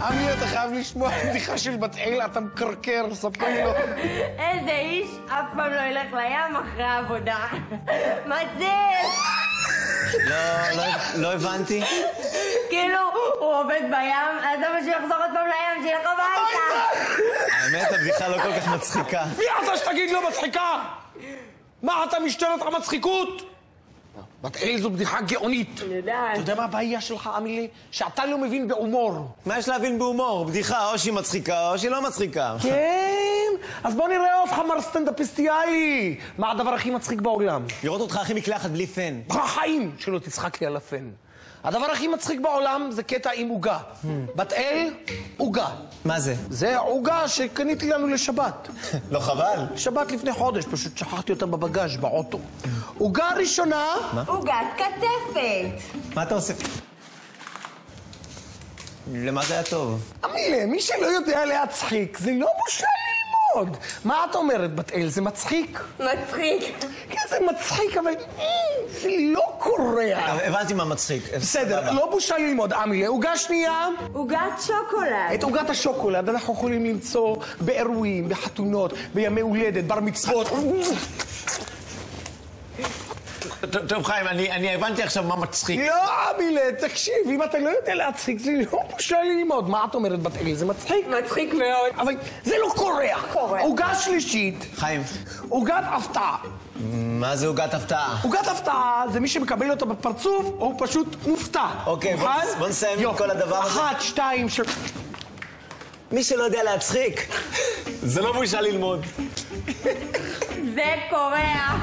עמי, אתה חייב לשמוע בדיחה של בת אל, אתה מקרקר, ספרי לו. איזה איש אף פעם לא ילך לים אחרי העבודה. מצל! לא הבנתי. כאילו, הוא עובד בים, אז למה שיחזור עוד פעם לים, שילך הביתה. האמת, הבדיחה לא כל כך מצחיקה. מי אתה שתגיד לא מצחיקה? מה, אתה משתלט על מצחיקות? בת אל זו בדיחה גאונית. אני יודעת. אתה יודע מה הבעיה שלך, אמילי? שאתה לא מבין בהומור. מה יש להבין בהומור? בדיחה, או שהיא מצחיקה, או שהיא לא מצחיקה. כן? אז בוא נראה אותך, מר סטנדאפיסטיאלי. מה הדבר הכי מצחיק בעולם? לראות אותך הכי מקלחת בלי פן. בחיים שלא תצחק לי על הפן. הדבר הכי מצחיק בעולם זה קטע עם עוגה. בת אל, עוגה. מה זה? זה עוגה שקניתי לנו לשבת. לא חבל? שבת לפני חודש, פשוט שכחתי אותה בבגז' באוטו. עוגה ראשונה... עוגת קצפת. מה אתה עושה? למה זה היה טוב? אמילה, מי שלא יודע להצחיק, זה לא בושה ללמוד. מה את אומרת, בת אל? זה מצחיק? מצחיק. כן, זה מצחיק, אבל זה לא קורע. הבנתי מה מצחיק. בסדר, לא בושה ללמוד, אמילה. עוגה שנייה... עוגת שוקולד. את עוגת השוקולד אנחנו יכולים למצוא באירועים, בחתונות, בימי הולדת, בר מצוות. טוב, חיים, אני הבנתי עכשיו מה מצחיק. לא, אמילה, תקשיב, אם אתה לא יודע להצחיק, זה לא בושה ללמוד. מה את אומרת, בת אל? זה מצחיק? מצחיק מאוד. אבל זה לא קורע. קורע. עוגה שלישית. חיים. עוגת הפתעה. מה זה עוגת הפתעה? עוגת הפתעה זה מי שמקבל אותה בפרצוף, הוא פשוט מופתע. אוקיי, בוא נסיים עם כל הדבר הזה. 1, 2, 3... מי שלא יודע להצחיק, זה לא בושה ללמוד. זה קורע.